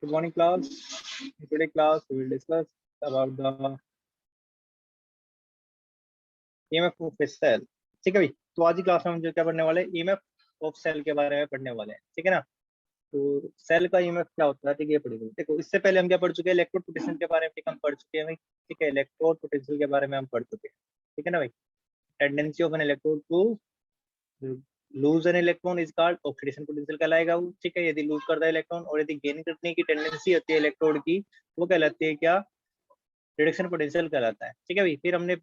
Good morning, class. In today's class, we will discuss about the EMF of a cell. ठीक है भाई, तो आज की क्लास में हम जो क्या पढ़ने वाले हैं, EMF ऑफ सेल के बारे में पढ़ने वाले हैं। ठीक है ना। तो सेल का EMF क्या होता है, ठीक है, ये पढ़ेंगे। देखो, इससे पहले हम क्या पढ़ चुके हैं, इलेक्ट्रोड पोटेंशियल के बारे में हम पढ़ चुके हैं भाई। ठीक है, इलेक्ट्रोड पोटेंशियल के बारे में हम पढ़ चुके हैं। ठीक है ना भाई। Tendency of an electrode to lose an electron is called oxidation potential कहलाएगा वो। ठीक है, यदि लूज करता है इलेक्ट्रॉन और यदि गेन करने की टेंडेंसी होती है इलेक्ट्रोड की, वो कहलाती है क्या, रिडक्शन पोटेंशियल कहलाता है। ठीक है भाई। फिर हमने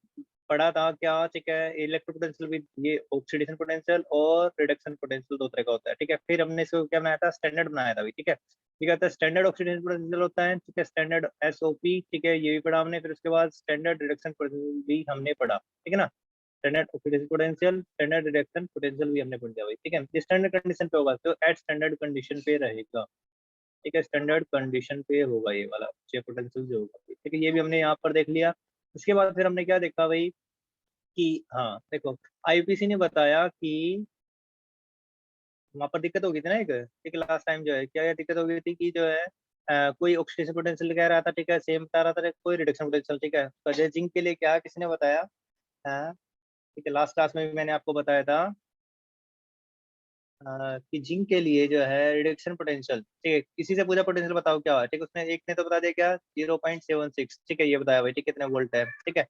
पढ़ा था क्या, ठीक है, इलेक्ट्रो पोटेंशियल भी, ये ऑक्सीडेशन पोटेंशियल और रिडक्शन पोटेंशियल दो तरह का होता है। ठीक है, फिर हमने इसको क्या बनाया था, स्टैंडर्ड बनाया था भाई। ठीक है, ठीक है, तो स्टैंडर्ड ऑक्सीडेशन पोटेंशियल होता है, ठीक है, स्टैंडर्ड एसओपी, ठीक है, ये भी पढ़ा हमने। फिर उसके बाद स्टैंडर्ड रिडक्शन पोटेंशियल भी हमने पढ़ा। ठीक है ना। Standard oxidation potential, standard reduction potential भी हमने पढ़ लिया भाई। ठीक है, ये स्टैंडर्ड कंडीशन पे होगा, तो एट स्टैंडर्ड कंडीशन पे रहेगा। ठीक है, स्टैंडर्ड कंडीशन पे होगा ये वाला पोटेंशियल जो होगा। ठीक है, ये भी हमने यहाँ पर देख लिया। उसके बाद फिर हमने क्या देखा भाई कि, हाँ देखो, आईपीसी ने बताया कि वहाँ पर दिक्कत हो गई थी ना एक, ठीक है, लास्ट टाइम जो है क्या दिक्कत हो गई थी कि जो है कोई ऑक्सीडेशन पोटेंशियल कह रहा था, ठीक है, सेम बता रहा था, कोई रिडक्शन पोटेंशियल। ठीक है, तो जिंक के लिए क्या किसी ने बताया, हाँ, ठीक है, लास्ट क्लास में भी मैंने आपको बताया था कि जिंक के लिए जो है रिडक्शन पोटेंशियल, ठीक है, किसी से पूछा पोटेंशियल बताओ क्या है, ठीक है, उसने एक ने तो बता दिया क्या 0.76, ठीक है, ये बताया भाई, ठीक है, कितने वोल्ट है। ठीक है,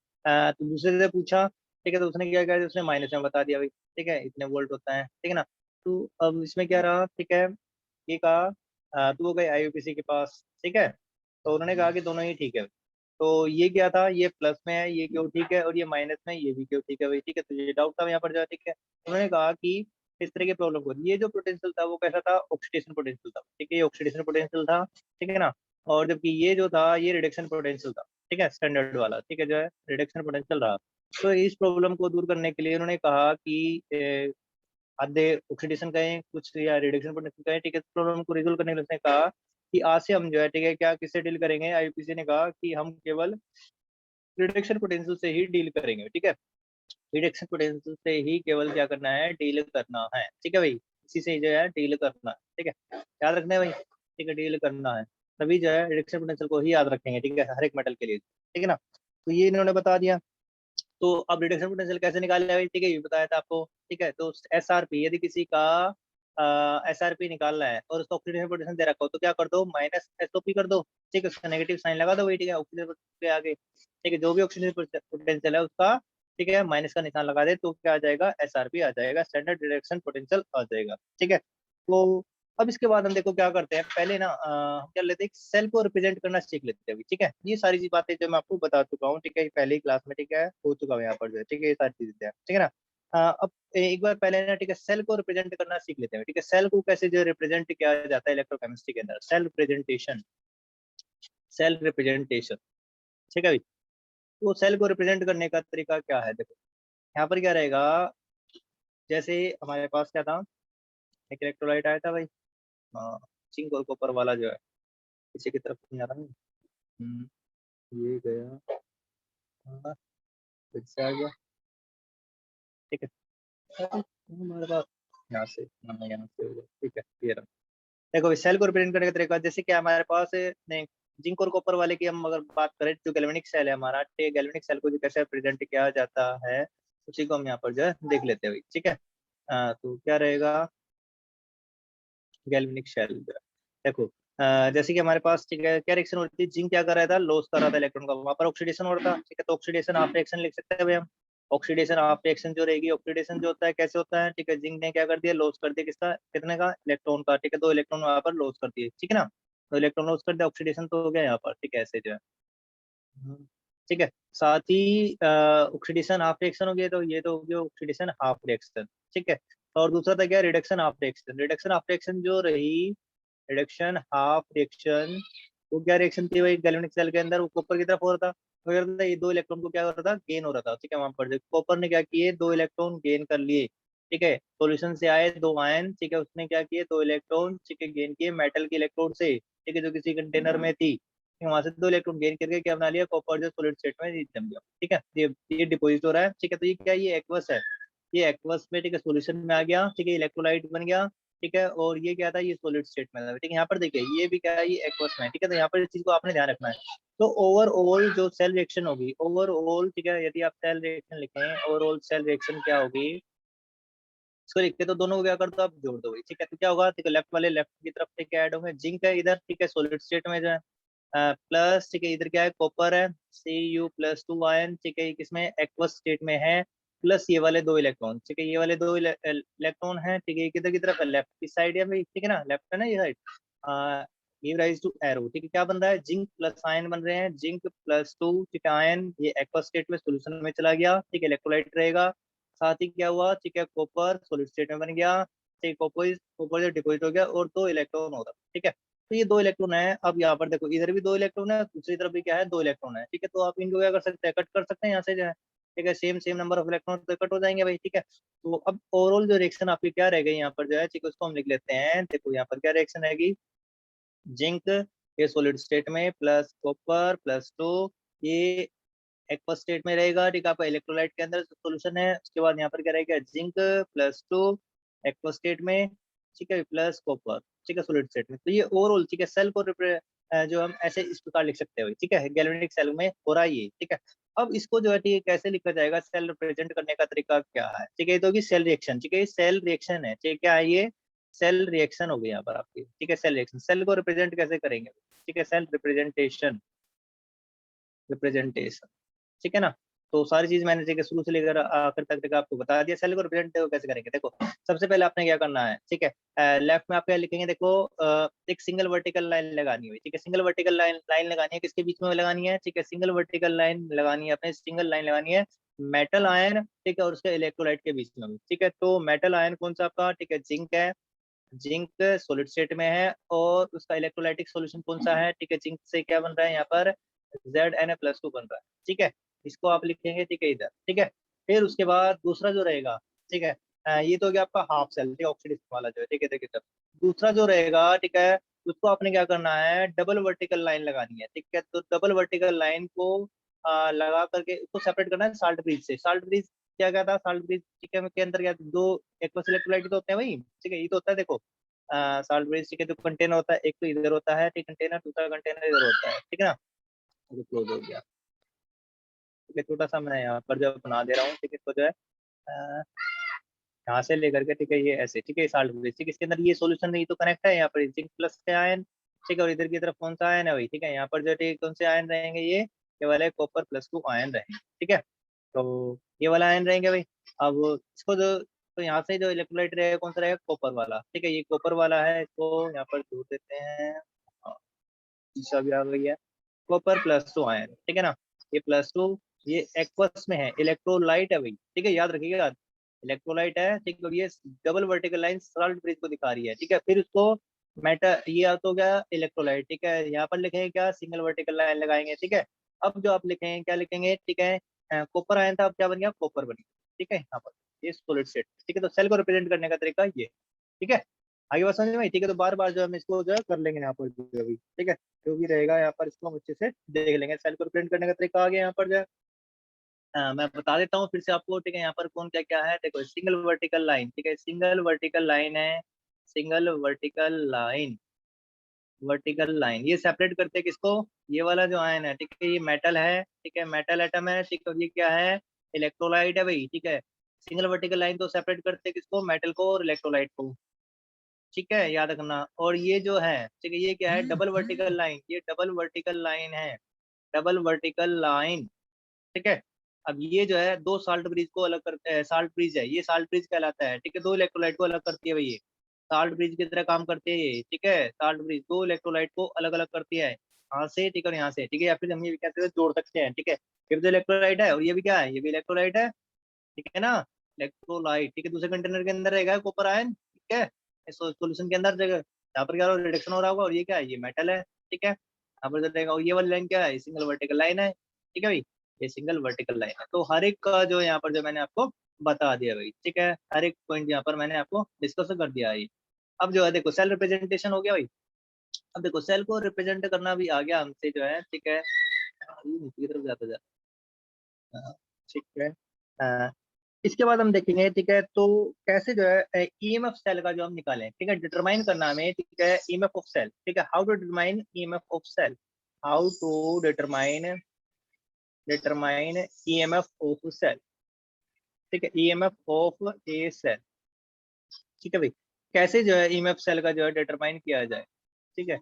तो दूसरे से पूछा, ठीक है, तो उसने क्या किया, उसने माइनस में बता दिया भाई। ठीक है, इतने वोल्ट होता है। ठीक है ना। तो अब इसमें क्या रहा, ठीक है, ये कहा, तो वो गए आईयूपीसी के पास। ठीक है, तो उन्होंने कहा कि दोनों ही ठीक है। तो ये क्या था, ये प्लस में है, ये क्यों ठीक है, और ये माइनस में है, ये भी क्यों ठीक है भाई। ठीक है, तो ये डाउट था यहाँ पर जो है। ठीक है, उन्होंने कहा कि इस तरह की प्रॉब्लम को, ये जो पोटेंशियल था वो कैसा था, ऑक्सीडेशन पोटेंशियल था। ठीक है, ये ऑक्सीडेशन पोटेंशियल था। ठीक है ना। और जबकि ये जो था ये रिडक्शन पोटेंशियल था। ठीक है, स्टैंडर्ड वाला, ठीक है, जो है रिडक्शन पोटेंशियल रहा। तो इस प्रॉब्लम को दूर करने के लिए उन्होंने कहा कि आधे ऑक्सीडेशन कहें कुछ या रिडक्शन पोटेंशियल कहें, ठीक है, प्रॉब्लम को रिजोल्व करने के लिए उसने कहा कि आज से हम जो है, ठीक है, क्या किससे डील करेंगे, आईयूपीसी ने कहा कि हम केवल रिडक्शन पोटेंशियल से ही डील करेंगे। ठीक है, रिडक्शन पोटेंशियल से ही केवल क्या करना है, डील करना है। ठीक है भाई, इसी से जो है डील करना है। ठीक है, याद रखना है भाई। ठीक है, डील करना है, तभी जो है रिडक्शन पोटेंशियल को ही याद रखेंगे। ठीक है, हर एक मेटल के लिए। ठीक है ना। तो ये इन्होंने बता दिया। तो अब रिडक्शन पोटेंशियल कैसे निकालना है भाई, ठीक है, ये बताया था आपको। ठीक है, तो एसआरपी, यदि किसी का एसआरपी निकालना है और उसका ऑक्सीडेशन पोटेंशियल दे रखा हो, तो क्या कर दो, माइनस एसओपी कर दो। ठीक है, उसका नेगेटिव साइन लगा दो भाई। ठीक है, ऑक्सीडेशन के आगे, ठीक है, जो भी ऑक्सीडेशन पोटेंशियल है उसका, ठीक है, माइनस का निशान लगा दे, तो क्या आ जाएगा, एसआरपी आ जाएगा, स्टैंडर्ड रिडक्शन पोटेंशियल आ जाएगा। ठीक है, तो अब इसके बाद हम देखो क्या करते हैं, पहले ना हम क्या लेते हैं, सेल को रिप्रेजेंट करना सीख लेते हैं अभी। ठीक है, ये सारी चीज बातें जो मैं आपको बता चुका हूँ, ठीक है, पहले ही क्लास में, ठीक है, हो चुका है यहाँ पर जो है। ठीक है, ये सारी चीजें हैं। ठीक है ना। अब एक बार पहले ना, ठीक है, सेल को रिप्रेजेंट करना सीख लेते हैं। ठीक है, सेल को कैसे जो रिप्रेजेंट किया जाता है इलेक्ट्रोकेमिस्ट्री के अंदर, सेल रिप्रेजेंटेशन, सेल रिप्रेजेंटेशन। ठीक है भाई। तो सेल को रिप्रेजेंट करने का तरीका क्या है, देखो यहाँ पर क्या रहेगा, जैसे हमारे पास क्या था, एक इलेक्ट्रोलाइट आया था भाई, जिंक और कॉपर वाला जो है, पीछे की तरफ नहीं आ रहा है। ये गया, हाँ, फिर से आ गया। ठीक है, हमारे पास यहाँ से, हाँ, यहाँ से हो गया। ठीक है, ये रहा। देखो, सेल को रिप्रेजेंट करने का तरीका, जैसे कि हमारे पास नहीं, जिंक और कॉपर वाले की हम अगर बात करें, जो गैल्वेनिक सेल है हमारा, गैल्वेनिक सेल को जो कैसे रिप्रेजेंट किया जाता है, उसी को हम यहाँ पर जो है देख लेते हैं भाई। ठीक है, तो क्या रहेगा, गैल्वेनिक सेल जो है, देखो, जैसे कि हमारे पास, ठीक है, क्या रिएक्शन होती है, जिंक क्या कर रहा था, लॉस कर रहा था इलेक्ट्रॉन का, वहां पर ऑक्सीडेशन हो रहा था। ठीक है, तो ऑक्सीडेशन आफ्टर रिएक्शन लिख सकते हैं भाई हम। ऑक्सीडेशन आफ्टर रिएक्शन जो रहेगी, ऑक्सीडेशन जो होता है कैसे होता है, ठीक है, जिंक ने क्या कर दिया, लॉस कर दिया, किसका, कितने का, इलेक्ट्रॉन का। ठीक है, 2 इलेक्ट्रॉन वहां पर लॉस कर दिए। ठीक है ना, तो इलेक्ट्रॉन लॉस कर दिया, ऑक्सीडेशन तो हो गया यहाँ पर। ठीक है, ऐसे जो है, ठीक है, साथ ही ऑक्सीडेशन हाफ रिएक्शन हो गया, तो ये तो हो गया ऑक्सीडेशन हाफ रिएक्शन। ठीक है, और दूसरा था क्या, reduction half reaction. Reduction half reaction जो रही, रिडक्शन हाफ रिएक्शन, वो क्या रिएक्शन थी भाई, गैल्वेनिक सेल के अंदर वो कॉपर की तरफ हो रहा था, तो क्या हो रहा था, ये 2 इलेक्ट्रॉन को क्या हो रहा था, गेन हो रहा था। ठीक है, वहां पर कॉपर ने क्या किए, 2 इलेक्ट्रॉन गेन कर लिए। ठीक है, सॉल्यूशन से आए 2 आयन, ठीक है, उसने क्या किए, 2 इलेक्ट्रॉन, ठीक है, गेन किए मेटल के इलेक्ट्रोड से। ठीक है, जो किसी कंटेनर में थी, वहां से 2 इलेक्ट्रॉन गेन करके क्या बना लिया, कॉपर जो सॉलिड स्टेट में जम गया। ठीक है, ये डिपोजिट हो रहा है। ठीक है, तो ये क्या, ये एक्वस है, ये एक्वस में, ठीक है, सॉल्यूशन में आ गया। ठीक है, इलेक्ट्रोलाइट बन गया। ठीक है, और ये क्या था, ये सॉलिड स्टेट में था, ठीक है। यहाँ पर देखिए ये भी क्या है, ये एक्वस में, ठीक है। तो यहाँ पर इस चीज को आपने ध्यान रखना है। तो ओवरऑल जो सेल रिएक्शन होगी, ओवरऑल, ठीक है, यदि आप सेल रिएक्शन लिखें, ओवरऑल सेल रिएक्शन क्या होगी, इसको लिख के तो दोनों को क्या कर दो, आप जोड़ दो, ठीक है। तो क्या होगा, ठीक है, लेफ्ट वाले लेफ्ट की तरफ से क्या ऐड होंगे, जिंक है इधर, ठीक है, सॉलिड स्टेट में जो है, प्लस, ठीक है, इधर क्या है, कॉपर है, Cu+2 आयन, ठीक है, ये किसमें, एक्वस स्टेट में है, प्लस ये वाले 2 इलेक्ट्रॉन, ठीक है, ये वाले 2 इलेक्ट्रॉन है, ठीक है, ये किधर की तरफ है, लेफ्ट की साइड है भाई, ठीक है ना, लेफ्ट है ना ये side, give rise to arrow, ठीक है। क्या बन रहा है, जिंक प्लस आयन बन रहे हैं, जिंक+2, ठीक है, आयन, ये एक्वस स्टेट में सोल्यूशन में चला गया, ठीक है, इलेक्ट्रोलाइट रहेगा। साथ ही क्या हुआ, ठीक है, कॉपर सॉलिड स्टेट में बन गया, ठीक है, कॉपर कॉपर जो डिपोजिट हो गया, और 2 इलेक्ट्रॉन होगा, ठीक है। तो ये 2 इलेक्ट्रॉन है। अब यहाँ पर देखो, इधर भी 2 इलेक्ट्रॉन है, दूसरी तरफ भी क्या है, 2 इलेक्ट्रॉन है, ठीक है। तो आप इनको क्या कर सकते हैं, कट कर सकते हैं यहाँ से जो है, ठीक है, same same number of electron तो कट हो जाएंगे भाई, ठीक है। तो अब ओवरऑल जो रिएक्शन आपकी क्या रह गई यहाँ पर जो है, ठीक है, उसको हम लिख लेते हैं। देखो यहाँ पर क्या रिएक्शन रहेगी, जिंक ये सॉलिड स्टेट में, प्लस कॉपर +2, ये एक्वस स्टेट में रहेगा, ठीक है, आपका इलेक्ट्रोलाइट के अंदर सोल्यूशन है। उसके बाद यहाँ पर क्या रहेगा, जिंक+2 एक्वस स्टेट में, ठीक है, प्लस कॉपर, ठीक है, सॉलिड स्टेट में। तो ये ओवरऑल, ठीक है, सेल को जो हम ऐसे इस प्रकार लिख सकते हैं, ठीक है, गैल्वेनिक सेल में हो रहा है ये, ठीक है। अब इसको जो है, ठीक है, कैसे लिखा जाएगा, सेल रिप्रेजेंट करने का तरीका क्या है, ठीक है, ये तो होगी सेल रिएक्शन, ठीक है, ये सेल रिएक्शन है, ठीक है, क्या है ये, सेल रिएक्शन हो गई यहाँ पर आपकी, ठीक है, सेल रिएक्शन। सेल को रिप्रेजेंट कैसे करेंगे, ठीक है, सेल रिप्रेजेंटेशन, रिप्रेजेंटेशन, ठीक है ना। तो सारी चीज मैंने, ठीक है, शुरू से लेकर आखिर तक आपको बता दिया। सेल को रिप्रेजेंट कैसे करेंगे, देखो सबसे पहले आपने क्या करना है, ठीक है, लेफ्ट में आप क्या लिखेंगे, देखो एक सिंगल वर्टिकल लाइन लगानी है, ठीक है, सिंगल वर्टिकल लाइन लाइन लगानी है, किसके बीच में लगानी है, ठीक है, सिंगल वर्टिकल लाइन लगानी है, अपने सिंगल लाइन लगानी है, मेटल आयन, ठीक है, और उसके इलेक्ट्रोलाइट के बीच में, ठीक है। तो मेटल आयन कौन सा आपका, ठीक है, जिंक है, जिंक सॉलिड स्टेट में है, और उसका इलेक्ट्रोलाइटिक सॉल्यूशन कौन सा है, ठीक है, जिंक से क्या बन रहा है यहाँ पर, Zna+2 बन रहा है, ठीक है। इसको आप लिखेंगे, ठीक है, इधर, ठीक है। फिर उसके बाद दूसरा जो रहेगा, ठीक है, ये तो हो गया आपका हाफ सेल, ठीक है, ऑक्सीडेशन वाला जो है, ठीक है, देखिए सर। दूसरा जो रहेगा, ठीक है, उसको आपने क्या करना है, डबल वर्टिकल लाइन लगानी है, ठीक है। तो डबल वर्टिकल लाइन को लगा करके उसको सेपरेट करना है साल्ट ब्रिज से। साल्ट ब्रिज क्या क्या था, साल्ट ब्रिज, ठीक है, के अंदर क्या, दो एक्वस इलेक्ट्रोलाइट तो होते हैं भाई, ठीक है, ये तो होता है, देखो साल्ट ब्रिज, ठीक है, जो कंटेनर होता है, एक तो इधर होता है, ठीक, कंटेनर, दूसरा कंटेनर इधर होता है, ठीक है ना। क्लोज हो गया, ठीक है, छोटा सा मैं यहाँ पर जो बना दे रहा हूँ, ठीक है, इसको जो है यहाँ से लेकर के, ठीक है, ये ऐसे, ठीक है, साल्ट ब्रिज, ठीक है, इसके अंदर ये सॉल्यूशन नहीं तो कनेक्ट है, यहाँ पर जिंक प्लस के आयन, ठीक है, और इधर की तरफ कौन सा आयन है भाई, ठीक है, यहाँ पर जो, ठीक कौन से आयन रहेंगे, ये वाले कॉपर+2 आयन रहेंगे, ठीक है। तो ये वाला आयन रहेंगे भाई। अब इसको जो, तो यहाँ से जो इलेक्ट्रोलाइट रहेगा कौन सा रहेगा, कॉपर वाला, ठीक है, ये कॉपर वाला है, इसको यहाँ पर जोड़ देते हैं, ईसा भी आ गई है, कॉपर+2 आयन, ठीक है ना, ये +2, ये एक्वस में है, इलेक्ट्रोलाइट है भाई, ठीक है, याद रखिएगा, इलेक्ट्रोलाइट है, ठीक है, और ये double vertical line salt bridge को दिखा रही है, ठीक है। फिर उसको मेटल, ये तो गया इलेक्ट्रोलाइट, ठीक है, यहाँ पर लिखेंगे क्या, सिंगल वर्टिकल लाइन लगाएंगे, ठीक है। अब जो आप लिखेंगे, क्या लिखेंगे, ठीक है, कॉपर आयन था, अब क्या बन गया, कॉपर बन गया, ठीक है, यहाँ पर ये सॉलिड स्टेट, ठीक है। तो सेल को रिप्रेजेंट करने का तरीका ये, ठीक है, आगे बात समझ में आई, ठीक है। तो बार बार जो हम इसको जो है कर लेंगे यहाँ पर जो अभी, ठीक है, जो भी रहेगा यहाँ पर इसको हम अच्छे से देख लेंगे। सेल को रिप्रेजेंट करने का तरीका आ गया यहाँ पर जो है, मैं बता देता हूँ फिर से आपको, ठीक है। यहाँ पर कौन क्या क्या है, देखो सिंगल वर्टिकल लाइन, ठीक है, सिंगल वर्टिकल लाइन है, single vertical line, vertical line, ये सेपरेट करते हैं किसको, ये वाला जो आयन है, ठीक है, ये मेटल है, ठीक है, मेटल एटम है, ठीक है, और ये क्या है, इलेक्ट्रोलाइट है भाई, ठीक है। सिंगल वर्टिकल लाइन तो सेपरेट करते हैं किसको, मेटल को और इलेक्ट्रोलाइट को, ठीक है, याद रखना। और ये जो है, ठीक है, ये क्या है, डबल वर्टिकल लाइन, ये डबल वर्टिकल लाइन है, डबल वर्टिकल लाइन, ठीक है। अब ये जो है दो साल्ट ब्रिज को अलग करते हैं, साल्ट ब्रिज है, ये साल्ट ब्रिज कहलाता है, ठीक है, दो इलेक्ट्रोलाइट को अलग करती है भाई, ये साल्ट ब्रिज की तरह काम करती है ये, ठीक है। साल्ट ब्रिज दो इलेक्ट्रोलाइट को अलग अलग करती है, यहाँ से, ठीक है, और यहाँ से, ठीक है, या फिर हम ये भी कहते हैं जोड़ सकते हैं, ठीक है। ये भी तो इलेक्ट्रोलाइट है, और ये भी क्या है, ये भी इलेक्ट्रोलाइट है, ठीक है ना, इलेक्ट्रोलाइट, ठीक है, दूसरे कंटेनर के अंदर रहेगा कॉपर आयन, ठीक है, सॉल्यूशन के अंदर जगह, यहाँ पर क्या हो रहा है, रिडक्शन हो रहा होगा, और ये क्या है, ये मेटल है, ठीक है, यहाँ पर जो रहेगा, और ये वाली लाइन क्या है, सिंगल वर्टिकल लाइन है, ठीक है भाई, ये सिंगल वर्टिकल लाइन है। तो हर एक का जो यहाँ पर जो मैंने आपको बता दिया भाई, ठीक है, हर एक पॉइंट यहाँ पर मैंने आपको डिस्कस कर दिया है। अब जो है देखो सेल रिप्रेजेंटेशन हो गया भाई। अब देखो सेल को रिप्रेजेंट करना भी आ गया हमसे जो है, ठीक है, ये नीचे की तरफ जाता जा, हाँ, ठीक है, हाँ, इसके बाद हम देखेंगे, ठीक है, तो कैसे जो है ईएमएफ सेल का जो हम निकालें, ठीक है, डिटरमाइन करना हमें, ठीक है, ईएमएफ ऑफ सेल, ठीक है, how to determine EMF of cell, how to determine EMF of cell, ठीक है, ईएमएफ ऑफ ए सेल, ठीक है भाई, कैसे जो है ईएमएफ सेल का जो है डिटरमाइन किया जाए, ठीक है।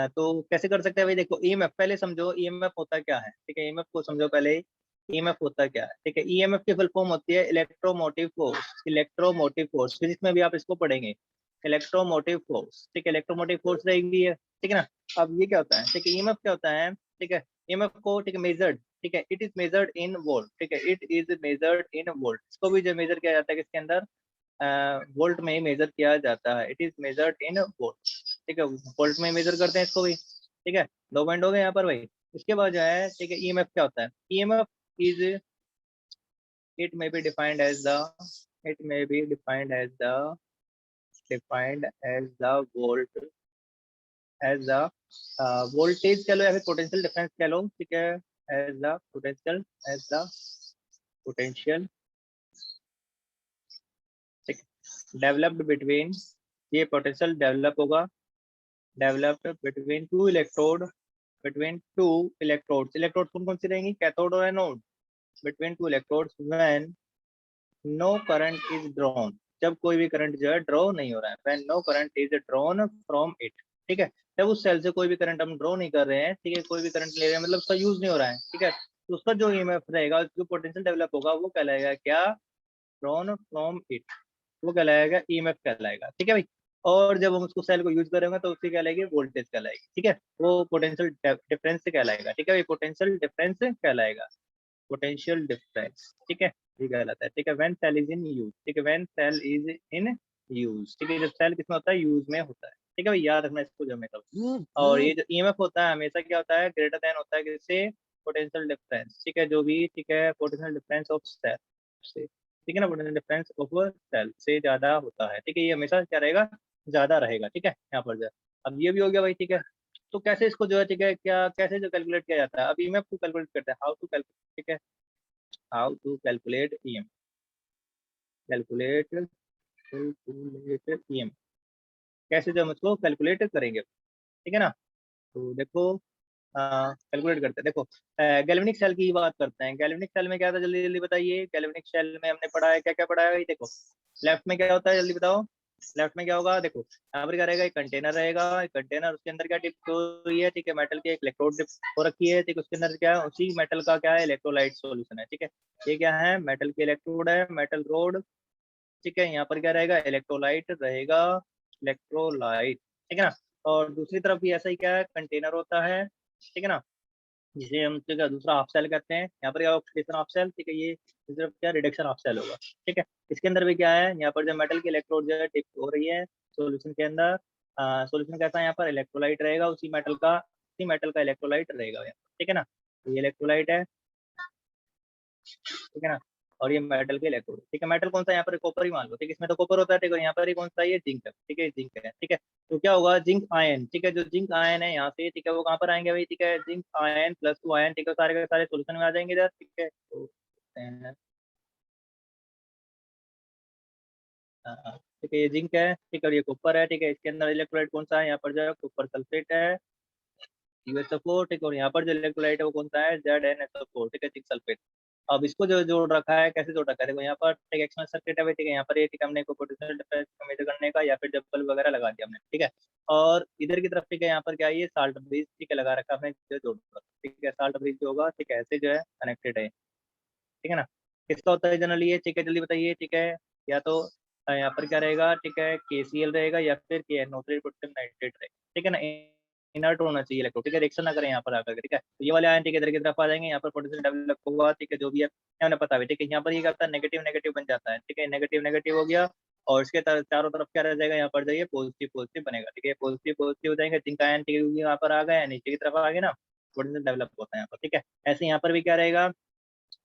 तो कैसे कर सकते हैं भाई, देखो ईएमएफ पहले समझो, ईएमएफ होता क्या है, ठीक है, ईएमएफ को समझो पहले, ईएमएफ होता क्या है, ठीक है, ईएमएफ की फुल फॉर्म होती है electromotive force, electromotive force, physics में भी आप इसको पढ़ेंगे, इलेक्ट्रोमोटिव फोर्स, ठीक है, इलेक्ट्रोमोटिव फोर्स रहेगी है, ठीक है ना। अब ये क्या होता है, ठीक है, ईएमएफ क्या होता है, ठीक है, ईएमएफ को, ठीक है, मेजर्ड, ठीक है, it is measured in volt, ठीक है, it is measured in volt, इसको भी जो मेजर किया जाता है किसके अंदर, वोल्ट में ही मेजर किया जाता है, it is measured in volt, ठीक है, वोल्ट में मेजर करते हैं इसको भी, ठीक है, 2 पॉइंट हो गए यहाँ पर भाई। इसके बाद जो है, ठीक है, ईएमएफ क्या होता है, EMF is, it may be defined as the, it may be defined as the, defined as the volt, as the voltage कह लो या फिर potential difference कह लो, ठीक है, as the potential, as the potential, ठीक है, developed between, ये potential develop होगा, developed between two electrode, between two electrodes, electrodes कौन कौन सी रहेंगी, cathode और anode, between two electrodes when no current is drawn, जब कोई भी करंट जो है ड्रॉ नहीं हो रहा है, when no current is drawn from it, ठीक है, जब उस सेल से कोई भी करंट हम ड्रॉ नहीं कर रहे हैं, ठीक है, कोई भी करंट ले रहे हैं मतलब उसका यूज नहीं हो रहा है, ठीक है, तो उसका जो ईएमएफ रहेगा, जो पोटेंशियल डेवलप होगा वो कहलाएगा क्या, ड्रॉन फ्रॉम इट, वो कहलाएगा ईएमएफ कहलाएगा, ठीक है भाई। और जब हम उसको सेल को यूज करेंगे तो उसकी कहलाएगी वोल्टेज कहलाएगी, ठीक है, वो पोटेंशियल डिफरेंस से कहलाएगा, ठीक है भाई, पोटेंशियल डिफरेंस कहलाएगा, पोटेंशियल डिफरेंस, ठीक है, ये कहलाता है, ठीक है, when cell is in use, ठीक है, when cell is in use, ठीक है, जब सेल किसमें होता है, यूज में होता है, ठीक है भाई, याद रखना इसको जब मैं करूँ। और ये जो ईएमएफ होता है हमेशा क्या होता है, ग्रेटर देन होता है किससे, पोटेंशियल डिफरेंस, ठीक है, जो भी, ठीक है, पोटेंशियल डिफरेंस ऑफ सेल से, ठीक है ना, पोटेंशियल डिफरेंस ऑफ सेल से ज्यादा होता है, ठीक है, ये हमेशा क्या रहेगा, ज्यादा रहेगा, ठीक है, यहाँ पर जो है। अब ये भी हो गया भाई, ठीक है, तो कैसे इसको जो है, ठीक है, क्या कैसे जो कैलकुलेट किया जाता है, अब ईएमएफ को कैलकुलेट करते हैं, हाउ टू कैलकुलेट, ठीक है, how to calculate EMF, calculate EMF, कैसे जो हम इसको कैलकुलेट करेंगे, ठीक है ना। तो देखो कैलकुलेट करते हैं, देखो गैल्वेनिक सेल की बात करते हैं, गैल्वेनिक सेल में क्या था, जल्दी जल्दी बताइए, गैल्वेनिक सेल में हमने पढ़ा है, क्या क्या पढ़ा है भाई, देखो लेफ्ट में क्या होता है, जल्दी बताओ, लेफ्ट में क्या होगा, देखो यहाँ पर क्या रहेगा, एक कंटेनर रहेगा, एक कंटेनर, उसके अंदर क्या डिप हो रही है, ठीक है, मेटल की एक इलेक्ट्रोड डिप हो रखी है, ठीक है, उसके अंदर क्या है, उसी मेटल का क्या है, इलेक्ट्रोलाइट सॉल्यूशन है, ठीक है, ये क्या है, मेटल की इलेक्ट्रोड है, मेटल रोड, ठीक है, यहाँ पर क्या रहेगा, इलेक्ट्रोलाइट रहेगा, इलेक्ट्रोलाइट, ठीक है ना। और दूसरी तरफ भी ऐसा ही क्या है, कंटेनर होता है, ठीक है ना, जिसे हम, ठीक है, दूसरा हाफ सेल कहते हैं, यहाँ पर क्या ऑक्सीडेशन हाफ सेल, ठीक है, ये दूसरी तरफ क्या रिडक्शन हाफ सेल होगा, ठीक है, इसके अंदर भी क्या है, यहाँ पर जो मेटल की इलेक्ट्रोड जो है टिप हो रही है सॉल्यूशन के अंदर, सॉल्यूशन कैसा है, यहाँ पर इलेक्ट्रोलाइट रहेगा, उसी मेटल का इलेक्ट्रोलाइट रहेगा यहाँ पर, ठीक है ना, तो ये इलेक्ट्रोलाइट है, ठीक है ना, और ये मेटल के इलेक्ट्रोड, ठीक है, मेटल कौन सा, यहाँ पर कॉपर ही मान लो, ठीक है, इसमें तो कॉपर होता है, ठीक है, यहाँ पर ही कौन सा, ये जिंक है, ठीक है, जिंक है, ठीक है, तो क्या होगा, जिंक आयन, ठीक है, जो जिंक आयन है यहाँ से, ठीक है, वो कहाँ पर आएंगे भाई, ठीक है, जिंक आयन +2 आयन, ठीक है, सारे के सारे सोल्यूशन में आ जाएंगे इधर, ठीक है, तो ठीक है, ये जिंक है, ठीक है, और ये कॉपर है, ठीक है, इसके अंदर इलेक्ट्रोलाइट कौन सा है, यहाँ पर जो है कॉपर सल्फेट है, USO4, ठीक है, और यहाँ पर जो इलेक्ट्रोलाइट है वो कौन सा है, ZnSO4, ठीक है, जिंक सल्फेट। अब इसको जो जोड़ रखा है, कैसे जोड़ रखा है, देखो यहाँ पर ठीक है, एक्सटर्नल सर्किट है, ठीक है, यहाँ पर ये, ठीक है, हमने को पोटेंशियल डिफरेंस को मेजर करने का या फिर जब बल्ब वगैरह लगा दिया हमने, ठीक है, और इधर की तरफ, ठीक है, यहाँ पर क्या है, ये साल्ट ब्रिज, ठीक है, लगा रखा हमने, जो जोड़ रखा, ठीक है, साल्ट ब्रिज जो होगा, ठीक है, ऐसे जो है कनेक्टेड है, ठीक है ना। किसका होता है जनरली ये, ठीक है, जल्दी बताइए, ठीक है, या तो यहाँ पर क्या रहेगा, ठीक है, KCl रहेगा या फिर KNO पोटेशियम नाइट्रेट रहेगा, ठीक है ना, इनर्ट होना चाहिए इलेक्ट्रोड, ठीक है, रिएक्शन ना करें यहाँ पर आकर, ठीक है, तो ये वाले आयन, ठीक है, इधर की तरफ आ जाएंगे, यहाँ पर पोटेंशियल डेवलप होगा, ठीक है, जो भी है हमें पता है, ठीक है, यहाँ पर ये क्या होता है, नेगेटिव नेगेटिव बन जाता है, ठीक है, नेगेटिव नेगेटिव हो गया, और इसके चारों तरफ क्या रह जाएगा, यहाँ पर जाइए पॉजिटिव पॉजिटिव बनेगा, ठीक है, पॉजिटिव पॉजिटिव हो जाएंगे, जिंक आयन, ठीक है, यहाँ पर आ गए, नीचे की तरफ आ गए ना, पोटेंशियल डेवलप होता है यहाँ पर, ठीक है, ऐसे यहाँ पर भी क्या रहेगा,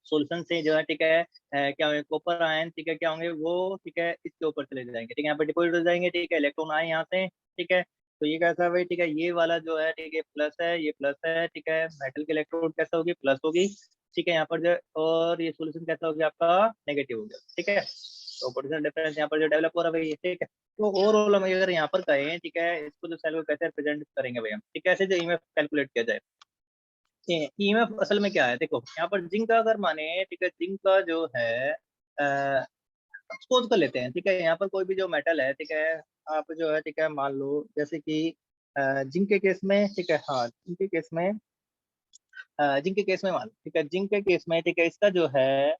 सोल्यूशन से जो है, ठीक है, क्या होंगे, कॉपर आयन, ठीक है, क्या होंगे वो, ठीक है, इसके ऊपर चले जाएंगे, ठीक है, यहाँ पर डिपोजिट हो जाएंगे, ठीक है, इलेक्ट्रॉन आए यहाँ से, ठीक है, तो ये कैसा है भाई, ठीक है, ये वाला जो है, ठीक है, प्लस है, ये प्लस है, ठीक है, मेटल की इलेक्ट्रोड कैसा होगी, प्लस होगी, ठीक है, यहाँ पर जो और ये सोल्यूशन कैसा हो गया आपका, नेगेटिव हो गया। ठीक है, तो पोटेंशियल डिफरेंस यहाँ पर जो डेवलप हो रहा है भाई, ठीक है। तो ओवरऑल हम अगर यहाँ पर कहें, ठीक है, इसको जो सेल को कैसे रिप्रेजेंट करेंगे भाई हम, ठीक है, ऐसे जो ईएमएफ कैलकुलेट किया जाए। ईएमएफ असल में क्या है, देखो यहाँ पर जिंक का अगर माने, ठीक है, जिंक का जो है सपोज कर लेते हैं, ठीक है, यहाँ पर कोई भी जो मेटल है, ठीक है, आप जो है, ठीक है, मान लो जैसे कि जिंक के केस में, ठीक है, हाँ जिंक के केस में, जिंक के केस में मान लो, ठीक है, जिंक के केस में, ठीक है, इसका जो है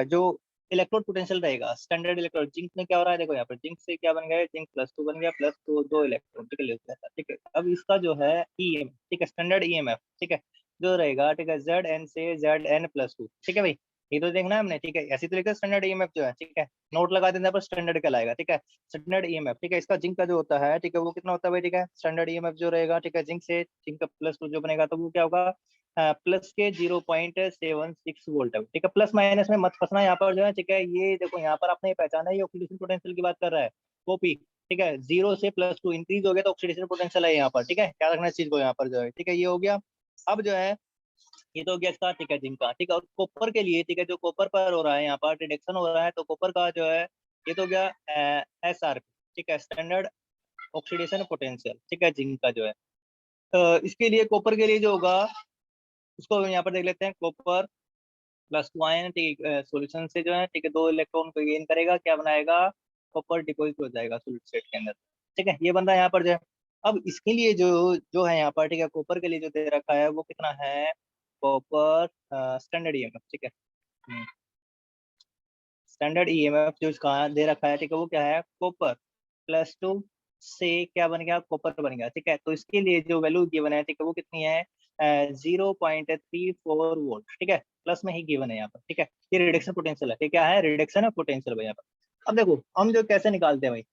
जो इलेक्ट्रोड पोटेंशियल रहेगा, स्टैंडर्ड इलेक्ट्रोड, जिंक में क्या हो रहा है, देखो यहाँ पर जिंक से क्या बन गया है, जिंक +2 बन गया, +2 2 इलेक्ट्रॉन, ठीक है, ठीक है। अब इसका जो है ईएम, ठीक है, स्टैंडर्ड ईएमएफ, ठीक है, जो रहेगा, ठीक है, ZN से ZN+2, ठीक है भाई, ये तो देखना है हमने, ठीक है, ऐसे तो लिखा स्टैंडर्ड ईएमएफ जो है, ठीक है, नोट लगा देने पर स्टैंडर्ड कहलाएगा, ठीक है, स्टैंडर्ड ईएमएफ, ठीक है, इसका जिंक का जो होता है, ठीक है, वो कितना होता है भाई, ठीक है, स्टैंडर्ड ईएमएफ जो रहेगा, ठीक है, जिंक से जिंक का +2 जो बनेगा, तो वो क्या होगा, प्लस के 0.76 वोल्ट है, ठीक है, प्लस माइनस में मत फंसना यहाँ पर जो है, ठीक है, ये देखो यहाँ पर आपने ये पहचाना है, ये ऑक्सीडेशन पोटेंशियल की बात कर रहा है, कॉपी, ठीक है, 0 से +2 इंक्रीज हो गया तो ऑक्सीडेशन पोटेंशियल है यहाँ पर, ठीक है, क्या रखना इस चीज को यहाँ पर जो है, ठीक है, ये हो गया। अब जो है ये तो हो गया इसका, ठीक है, जिंक का, ठीक है, और कॉपर के लिए, ठीक है, जो कॉपर पर हो रहा है यहाँ पर रिडक्शन हो रहा है, तो कॉपर का जो है ये तो हो गया SRP, ठीक है, स्टैंडर्ड ऑक्सीडेशन पोटेंशियल, ठीक है, जिंक का जो है इसके लिए कॉपर के लिए जो होगा उसको हम यहाँ पर देख लेते हैं, कॉपर +2 आयन, ठीक है, सॉल्यूशन से जो है, ठीक है, 2 इलेक्ट्रॉन को गेन करेगा, क्या बनाएगा, कॉपर डिपॉजिट हो जाएगा सॉलिड स्टेट के अंदर, ठीक है, ये बंदा यहाँ पर जो है। अब इसके लिए जो जो है यहाँ पर, ठीक है, कॉपर के लिए जो दे रखा है वो कितना है, कॉपर स्टैंडर्ड ईएमएफ, ठीक है, स्टैंडर्ड ईएमएफ जो इसका दे रखा है, ठीक है, वो क्या है, कॉपर +2 से क्या बन गया, कॉपर बन गया, ठीक है, तो इसके लिए जो वैल्यू गिवन है, ठीक है, वो कितनी है 0.34 वोल्ट, ठीक है, प्लस में ही गिवन है यहाँ पर, ठीक है, ये रिडक्शन पोटेंशियल है, क्या है, रिडक्शन पोटेंशियल भाई यहाँ पर। अब देखो हम जो कैसे निकालते हैं भाई,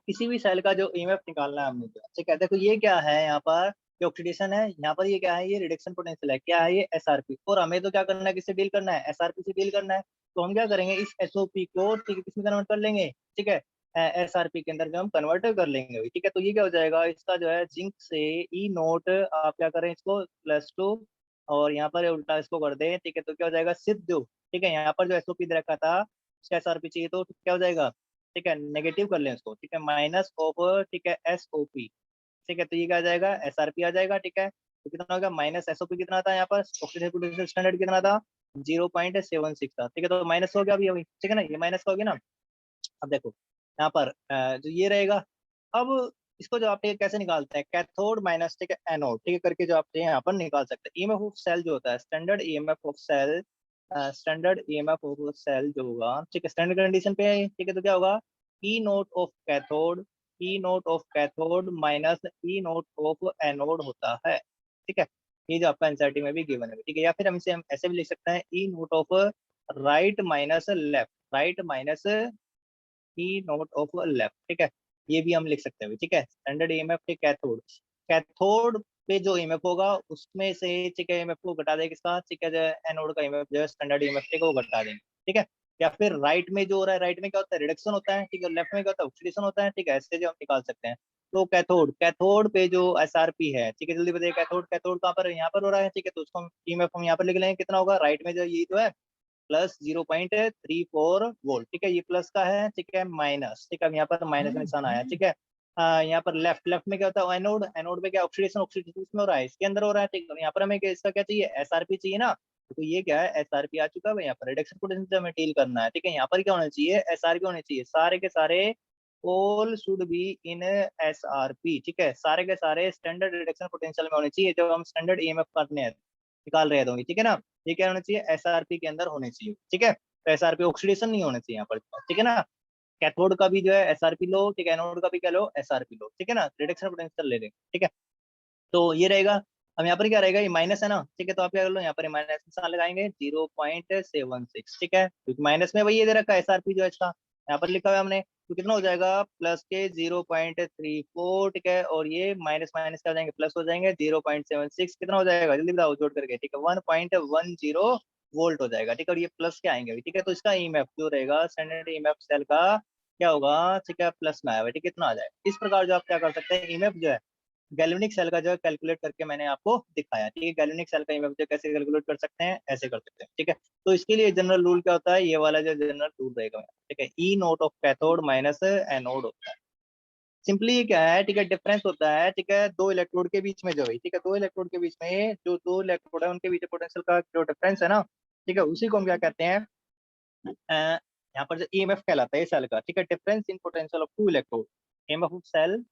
किसी भी सेल का जो ईएमएफ निकालना है हमने जो, ठीक है, देखो ये क्या है यहाँ पर, ये ऑक्सीडेशन है, यहाँ पर ये क्या है, ये रिडक्शन पोटेंशियल है, क्या है ये SRP, और हमें तो क्या करना है, किससे डील करना है, SRP से डील करना है, तो हम क्या करेंगे, इस SOP को, ठीक है, किसमें कन्वर्ट कर लेंगे, ठीक है, SRP के अंदर जो हम कन्वर्ट कर लेंगे, ठीक है, तो ये क्या हो जाएगा, इसका जो है जिंक से ई नोट, आप क्या करें इसको +2 और यहाँ पर उल्टा इसको कर दें, ठीक है, तो क्या हो जाएगा, सिर्फ जो, ठीक है, यहाँ पर जो SOP दे रखा था उसका SRP चाहिए, तो क्या हो जाएगा, ठीक है, नेगेटिव कर लें उसको, ठीक है, माइनस ऑफ, ठीक है, SOP, ठीक है, तो ये क्या आ जाएगा, SRP आ जाएगा, ठीक है, तो कितना होगा, माइनस SOP कितना था यहाँ पर, ऑक्सीजन पोटेंशियल स्टैंडर्ड कितना था, 0.76 था, ठीक है, तो माइनस हो गया अभी अभी, ठीक है ना, ये माइनस का हो गया ना। अब देखो यहाँ पर जो ये रहेगा, अब इसको जो आप कैसे निकालते हैं, कैथोड माइनस, ठीक है, एनोड, ठीक है, करके जो आप यहाँ पर निकाल सकते हैं, ईएमएफ ऑफ सेल जो होता है, standard EMF of cell, standard EMF of cell जो होगा, ठीक है, स्टैंडर्ड कंडीशन पे है, ठीक है, तो क्या होगा, E naught of cathode, E naught of cathode minus E naught of anode होता है, ठीक है, ये जो आपका एनसीईआरटी में भी गिवन है, ठीक है, या फिर हम ऐसे भी लिख सकते हैं, E naught of right minus left, right minus E naught of left, ठीक है, ये भी हम लिख सकते हैं, ठीक है, स्टैंडर्ड ईएमएफ के कैथोड, कैथोड पे जो ईएमएफ होगा उसमें से, ठीक है, ईएमएफ को घटा देंगे, किसका, ठीक है, जो एनोड का ईएमएफ जो है स्टैंडर्ड ईएमएफ के वो घटा देंगे, ठीक है, या फिर राइट में जो हो रहा है, राइट में क्या होता है, रिडक्शन होता है, ठीक है, लेफ्ट में क्या होता है, ऑक्सीडेशन होता है, ठीक है, ऐसे जो हम निकाल सकते हैं। तो कैथोड, कैथोड पे जो SRP है, ठीक है, जल्दी बताइए, कैथोड, कैथोड कहाँ पर, यहाँ पर हो रहा है, ठीक है, तो उसको ईएमएफ हम यहाँ पर लिख लेंगे, कितना होगा, राइट में जो ये तो है +0.34 वोल्ट, ठीक है, ये प्लस का है, ठीक है, माइनस, ठीक है, अब यहाँ पर माइनस का निशान आया, ठीक है, यहाँ पर लेफ्ट, लेफ्ट में क्या होता है, एनोड, एनोड में क्या ऑक्सीडेशन, ऑक्सीडेशन इसमें हो रहा है, इसके अंदर हो रहा है, ठीक है, यहाँ पर हमें इसका क्या चाहिए, SRP चाहिए ना, तो ये क्या है, SRP आ चुका है यहाँ पर, रिडक्शन पोटेंशियल हमें डील करना है, ठीक है, यहाँ पर क्या होना चाहिए, SRP होने चाहिए, सारे के सारे all should be in SRP, ठीक है, सारे के सारे स्टैंडर्ड रिडक्शन पोटेंशियल में होने चाहिए, जब हम स्टैंडर्ड ईएमएफ करने हैं, निकाल रहे हैं, ठीक है ना, ये क्या होना चाहिए, SRP के अंदर होने चाहिए, ठीक है, तो SRP ऑक्सीडेशन नहीं होना चाहिए यहाँ पर, ठीक है ना, कैथोड का भी जो है SRP लो, ठीक है, एनोड का भी क्या लो, SRP लो, ठीक है ना, रिडक्शन पोटेंशियल ले लेंगे, ठीक है, तो ये रहेगा। अब यहाँ पर क्या रहेगा, ये माइनस है ना, ठीक है, तो आप क्या कर लो, यहाँ पर माइनस निशान लगाएंगे, 0.76, ठीक है, क्योंकि माइनस में वही ये दे रखा है SRP जो है इसका, यहाँ पर लिखा हुआ है हमने, तो कितना हो जाएगा, प्लस के 0.34, ठीक है, और ये माइनस माइनस क्या हो जाएंगे, प्लस हो जाएंगे, 0.76 कितना हो जाएगा, जल्दी बताओ जोड़ करके, ठीक है, 1.10 वोल्ट हो जाएगा, ठीक है, और ये प्लस के आएंगे, ठीक है, तो इसका ईएमएफ जो रहेगा, स्टैंडर्ड ईएमएफ सेल का क्या होगा, ठीक है, प्लस में आएगा, ठीक है, कितना आ जाएगा, इस प्रकार जो आप क्या कर सकते हैं, ईएमएफ जो है गैल्वेनिक सेल का जो कैलकुलेट करके मैंने आपको दिखाया, ठीक है। गैल्वेनिक सेल का ईएमएफ जो कैसे कैलकुलेट कर सकते हैं, ऐसे कर सकते हैं, ठीक है। तो इसके लिए जनरल रूल क्या होता है, ये वाला जो जनरल रूल रहेगा, ठीक है, E naught of cathode minus anode होता है। सिंपली ये क्या है, ठीक है, डिफरेंस होता है, ठीक है, दो इलेक्ट्रोड के बीच में जो है, ठीक है, दो इलेक्ट्रोड के बीच में जो दो इलेक्ट्रोड है उनके बीच पोटेंशियल का जो डिफरेंस है ना, ठीक है, उसी को हम क्या कहते हैं, यहाँ पर जो ईएमएफ कहलाता है सेल का, ठीक है, difference in potential of two electrode. EMF of cell,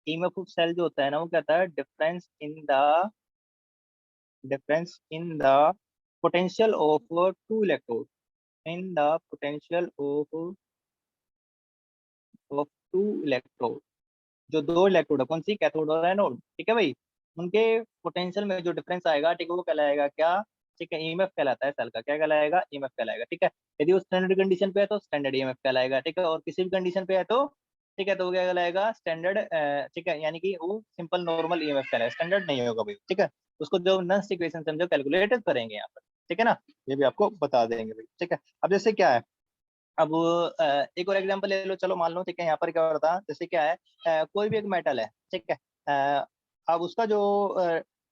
EMF of cell जो होता है ना, वो कहता है difference in the potential of two electrode, in the potential of two electrode. जो दो इलेक्ट्रोड है, कौन सी, कैथोड और एनोड, ठीक है भाई, उनके पोटेंशियल में जो डिफरेंस आएगा, ठीक है, वो कहलाएगा क्या, ठीक है, ईएमएफ कहलाता है सेल का, क्या कहलाएगा, ईएमएफ कहलाएगा, ठीक है। यदि वो स्टैंडर्ड कंडीशन पे है तो स्टैंडर्ड ईएमएफ कहलाएगा, ठीक है, और किसी भी कंडीशन पे है तो, ठीक है, तो वो क्या कहलाएगा, स्टैंडर्ड, ठीक है, यानी कि वो सिंपल नॉर्मल ईएमएफ कहलाएगा, स्टैंडर्ड नहीं होगा भाई, ठीक है। उसको जो नस्ट इक्वेशन से हम जो कैलकुलेट करेंगे यहाँ पर, ठीक है ना, ये भी आपको बता देंगे भाई, ठीक है। अब जैसे क्या है, अब एक और एग्जांपल ले लो, चलो मान लो, ठीक है, यहाँ पर क्या हो रहा था, जैसे क्या है, कोई भी एक मेटल है, ठीक है, अब उसका जो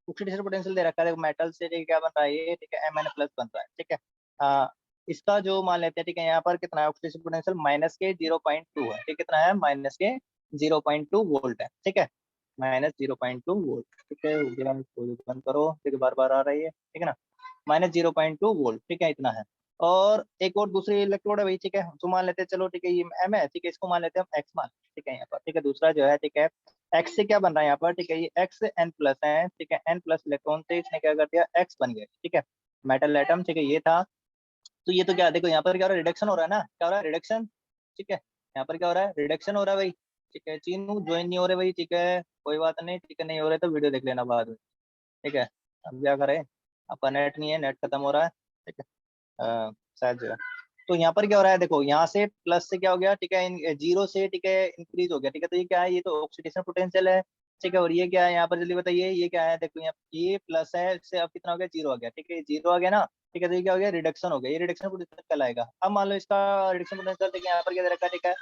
ऑक्सीडेशन पोटेंशियल दे रखा है, मेटल से ठीक है, क्या बन रहा है ये, ठीक है, Mn प्लस बन रहा है, ठीक है। इसका जो मान लेते हैं, ठीक है, यहाँ पर कितना है ऑक्सीडेशन पोटेंशियल, -के 0.2 है, ठीक, कितना है, -के 0.2 वोल्ट है, ठीक है, -0.2 वोल्ट, ठीक है, हो गया, इसको बंद करो, ठीक है, बार बार आ रही है, ठीक है ना, -0.2 वोल्ट, ठीक है, इतना है। और एक और दूसरी इलेक्ट्रोड है भाई, ठीक है, तो मान लेते हैं, चलो ठीक है, ये एम है, ठीक है, इसको मान लेते हैं हम एक्स मान, ठीक है, यहाँ पर, ठीक है, दूसरा जो है, ठीक है, एक्स से क्या बन रहा है यहाँ पर, ठीक है, ये एक्स एन प्लस है, ठीक है, एन प्लस इलेक्ट्रॉन से इसने क्या कर दिया, एक्स बन गया, ठीक है, मेटल एटम, ठीक है, ये था। तो ये तो क्या, देखो यहाँ पर क्या हो रहा है, रिडक्शन हो रहा है ना, क्या हो रहा है, रिडक्शन, ठीक है, यहाँ पर क्या हो रहा है, रिडक्शन हो रहा है भाई, ठीक है, चीनू ज्वाइन नहीं हो रहे भाई, ठीक है, कोई बात नहीं, ठीक है, नहीं हो रहे तो वीडियो देख लेना बाद में, ठीक है। अब क्या करें, आपका नेट नहीं है, नेट खत्म हो रहा है, ठीक है, शायद जो है, तो यहाँ पर क्या हो रहा है, देखो यहाँ से प्लस से क्या हो गया, ठीक है, जीरो से, ठीक है, इंक्रीज हो गया, ठीक है, तो ये क्या है, ये तो ऑक्सीडेशन पोटेंशियल है, ठीक है, और ये क्या है, यहाँ पर जल्दी बताइए, ये क्या है, देखो यहाँ ये प्लस है, इससे अब कितना हो गया, जीरो आ गया, ठीक है, जीरो आ गया ना, ठीक है, तो ये क्या हो गया, रिडक्शन हो गया, ये रिडक्शन पोटेंशियल कहलाएगा। अब मान लो इसका रिडक्शन पोटेंशियल, ठीक है, यहाँ पर क्या दे रखा है, ठीक है,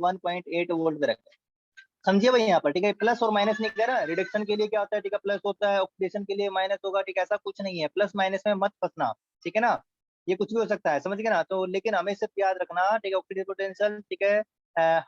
1.8 वोल्ट दे रखा है, समझिए भाई यहाँ पर, ठीक है, प्लस और माइनस नहीं कह रहा, रिडक्शन के लिए क्या होता है, ठीक है, प्लस होता है, ऑक्सीडेशन के लिए माइनस होगा, ठीक है, ऐसा कुछ नहीं है, प्लस माइनस में मत फंसना, ठीक है ना, ये कुछ भी हो सकता है, समझ गए ना, तो लेकिन हमें सिर्फ याद रखना, ठीक है, ऑक्सीडेशन पोटेंशियल, ठीक है,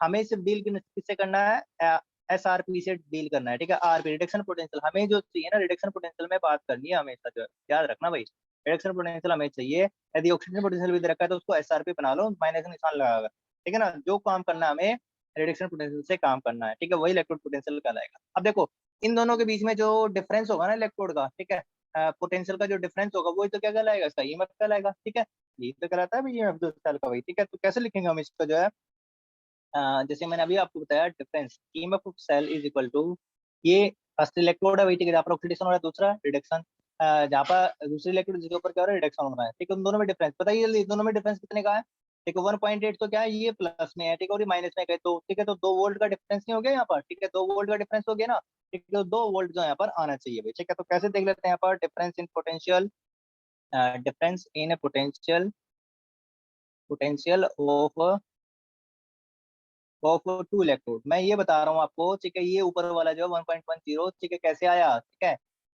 हमें सिर्फ डील किससे करना है, एसआरपी से डील करना है, ठीक है, आरपी रिडक्शन पोटेंशियल हमें जो चाहिए ना, रिडक्शन पोटेंशियल में बात करनी है हमेशा, जो है याद रखना भाई, रिडक्शन पोटेंशियल हमें चाहिए। यदि ऑक्सीडेशन पोटेंशियल भी दे रखा है तो उसको एसआरपी बना लो, माइनस का निशान लगाकर, ठीक है ना, जो काम करना है हमें रिडक्शन पोटेंशियल से काम करना है, ठीक है, वही इलेक्ट्रोड पोटेंशियल कहलाएगा। अब देखो इन दोनों के बीच में जो डिफरेंस होगा ना इलेक्ट्रोड का, ठीक है, पोटेंशियल का जो डिफरेंस होगा वही तो क्या कहलाएगा, इसका ईएमएफ कहलाएगा, ठीक है, ये तो कहलाता है ईएमएफ जो सेल का भाई, ठीक है, तो कैसे लिखेंगे हम इसका जो है, जैसे मैंने अभी आपको बताया, difference EMF of cell is equal to, ये फर्स्ट इलेक्ट्रोड है भाई, ठीक है, जहाँ पर ऑक्सीडेशन हो रहा है, दूसरा रिडक्शन, जहाँ पर दूसरी इलेक्ट्रोड जिसके ऊपर क्या हो रहा है, रिडक्शन हो रहा है, ठीक है, उन दोनों में डिफरेंस बताइए जल्दी, दोनों में डिफरेंस कितने का है, ठीक है, 1.8 तो क्या है, ये प्लस में है, ठीक है, और ये माइनस में है, तो ठीक है, तो 2 वोल्ट का डिफरेंस नहीं हो गया यहाँ पर, ठीक है, 2 वोल्ट का डिफरेंस हो गया ना, ठीक है, तो 2 वोल्ट जो यहाँ पर आना चाहिए भाई, ठीक है, तो कैसे देख लेते हैं यहाँ पर, difference in potential, difference in potential, potential of two electrode, मैं ये बता रहा हूँ आपको, ठीक है, ये ऊपर वाला जो 1.10, ठीक है, कैसे आया, ठीक है,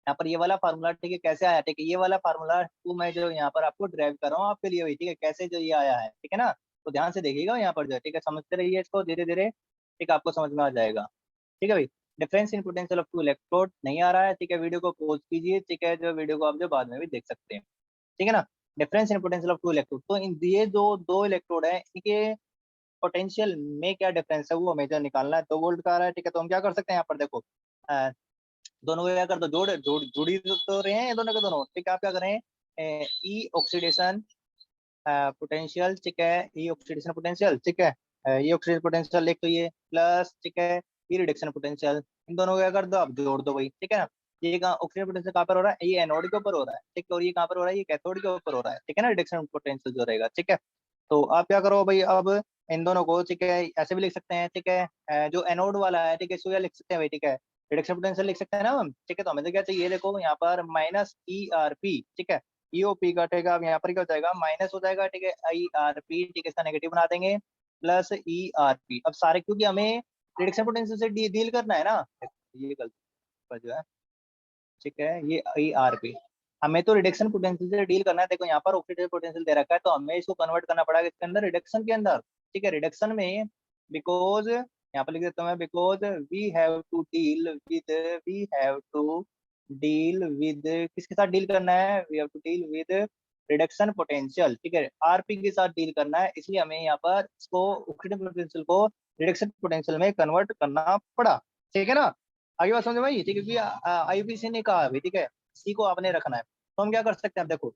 यहाँ पर ये वाला फार्मूला, ठीक है, कैसे आया, ठीक है, ये वाला फार्मूला टू मैं जो यहाँ पर आपको ड्राइव कर रहा हूँ आपके लिए भाई, ठीक है, कैसे जो ये आया है, ठीक है ना, तो ध्यान से देखिएगा यहाँ पर जो है, ठीक है, समझते रहिए इसको धीरे धीरे, ठीक है, आपको समझ में आ जाएगा, ठीक है भाई। Difference in potential of two electrode नहीं आ रहा है, ठीक है, वीडियो को पॉज कीजिए, ठीक है, जो वीडियो को आप जो बाद में भी देख सकते हैं, ठीक है ना। Difference in potential of two electrode, तो इन ये जो दो इलेक्ट्रोड है इनके पोटेंशियल में क्या डिफरेंस है वो हमें जो निकालना है, 2 वोल्ट का आ रहा है, ठीक है, तो हम क्या कर सकते हैं यहाँ पर देखो, अ, दोनों को क्या कर दो, जुड़ी तो रहे हैं ये दोनों के दोनों, ठीक है, आप क्या करें, ई ऑक्सीडेशन पोटेंशियल, ठीक है, ई ऑक्सीडेशन पोटेंशियल, ठीक है, ये ऑक्सीडेशन पोटेंशियल एक तो ये प्लस, ठीक है, ये रिडक्शन पोटेंशियल, इन दोनों को क्या कर दो आप जोड़ दो भाई, ठीक है ना, ये कहाँ ऑक्सीडेशन पोटेंशियल कहाँ पर हो रहा है, ये एनोड के ऊपर हो रहा है, ठीक है, और ये कहाँ पर हो रहा है, ये कैथोड के ऊपर हो रहा है, ठीक है ना, रिडक्शन पोटेंशियल जो रहेगा, ठीक है। तो आप क्या करो भाई, अब इन दोनों को, ठीक है, ऐसे भी लिख सकते हैं, ठीक है, जो एनोड वाला है, ठीक है, इसको क्या लिख सकते हैं भाई, ठीक है, रिडक्शन पोटेंशियल लिख सकते हैं ना हम, ठीक है, तो हमें तो क्या चाहिए, देखो यहाँ पर -ERP, ठीक है, ईओपी का, ठीक है, अब यहाँ पर क्या हो जाएगा, माइनस हो जाएगा, ठीक है, IRP, ठीक है, इसका नेगेटिव बना देंगे, प्लस ERP, अब सारे क्योंकि हमें रिडक्शन पोटेंशियल से डील करना है ना, ये गलती पर जो है, ठीक है, ये ERP। हमें तो रिडक्शन पोटेंशियल से डील करना है। देखो यहाँ पर ऑक्सीडेटिव पोटेंशियल दे रखा है, तो हमें इसको कन्वर्ट करना पड़ेगा इसके अंदर, रिडक्शन के अंदर, ठीक है, रिडक्शन में। बिकॉज यहाँ पर लिख देता हूँ मैं, because we have to deal with, किसके साथ डील करना है, we have to deal with reduction potential, ठीक है, आरपी के साथ डील करना है, इसलिए हमें यहाँ पर इसको ऑक्सीडेटिव पोटेंशियल को रिडक्शन पोटेंशियल में कन्वर्ट करना पड़ा, ठीक है ना। आगे बात समझे भाई, ठीक है, क्योंकि आईपीसी ने कहा अभी, ठीक है, सी को आपने रखना है। तो हम क्या कर सकते हैं, देखो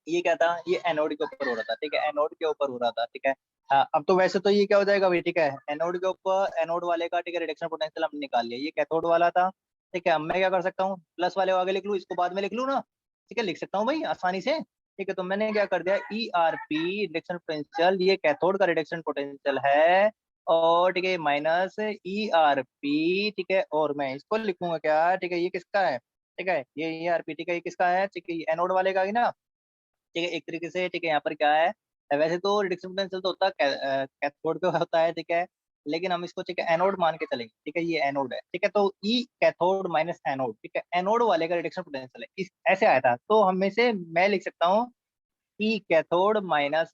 ये क्या था, ये एनोड के ऊपर हो रहा था, ठीक है, एनोड के ऊपर हो रहा था, ठीक है। अब तो वैसे तो ये क्या हो जाएगा भाई, ठीक है, एनोड के ऊपर, एनोड वाले का, ठीक है, रिडक्शन पोटेंशियल हमने निकाल लिया, ये कैथोड वाला था, ठीक है। अब मैं क्या कर सकता हूँ, प्लस वाले को आगे लिख लूँ, इसको बाद में लिख लूँ ना, ठीक है, लिख सकता हूँ भाई आसानी से, ठीक है। तो मैंने क्या कर दिया, ERP रिडक्शन पोटेंशियल, ये कैथोड का रिडक्शन पोटेंशियल है, और ठीक है माइनस ERP, ठीक है, और मैं इसको लिखूंगा क्या, ठीक है, ये किसका है, ठीक है, ये ERP, ठीक है, ये किसका है, ठीक है, ये एनोड वाले का ही ना, ठीक है, एक तरीके से, ठीक है। यहाँ पर क्या है, वैसे तो रिडक्शन पोटेंशियल तो होता है कैथोड पे होता है, ठीक है, लेकिन हम इसको, ठीक है, एनोड मान के चलेंगे, ठीक है, ये एनोड है, ठीक है। तो ई कैथोड माइनस एनोड, ठीक है, एनोड वाले का रिडक्शन पोटेंशियल है, इस ऐसे आया था, तो हम में से मैं लिख सकता हूँ E cathode minus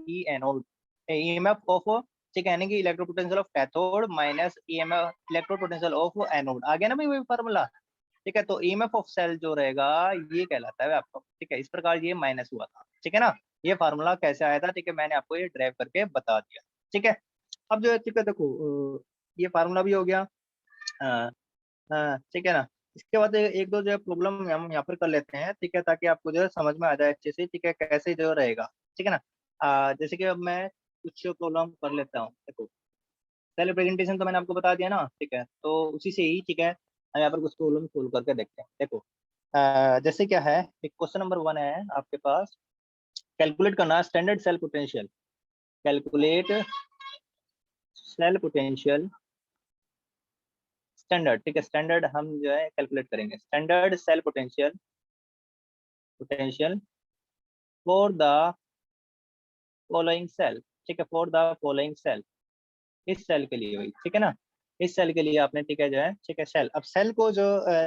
E anode, EMF of, ठीक है, यानी कि electro potential of cathode minus EMF electro potential of anode, आ गया ना भाई वही फार्मूला, ठीक है। तो ईएमएफ ऑफ सेल जो रहेगा ये कहलाता है आपको, ठीक है, इस प्रकार ये माइनस हुआ था, ठीक है ना। ये फार्मूला कैसे आया था, ठीक है, मैंने आपको ये ड्राइव करके बता दिया, ठीक है। अब जो है, ठीक है, देखो ये फार्मूला भी हो गया, हाँ, हाँ, ठीक है ना। इसके बाद एक दो जो है प्रॉब्लम हम यहाँ पर कर लेते हैं, ठीक है, ताकि आपको जो है समझ में आ जाए अच्छे से, ठीक है, कैसे जो रहेगा, ठीक है ना। जैसे कि अब मैं कुछ प्रॉब्लम कर लेता हूँ, देखो पहले प्रेजेंटेशन तो मैंने आपको बता दिया ना, ठीक है, तो उसी से ही, ठीक है, हम यहाँ पर कुछ प्रॉब्लम सोल्व करके देखते हैं। देखो जैसे क्या है, एक क्वेश्चन नंबर 1 है आपके पास, कैलकुलेट करना standard cell potential, calculate cell potential standard, ठीक है, स्टैंडर्ड हम जो है कैलकुलेट करेंगे, standard cell potential, potential for the following cell, ठीक है, फॉर द फॉलोइंग सेल, इस सेल के लिए, वही ठीक है ना, इस सेल के लिए आपने, ठीक है, जो है, ठीक है, सेल, अब सेल को जो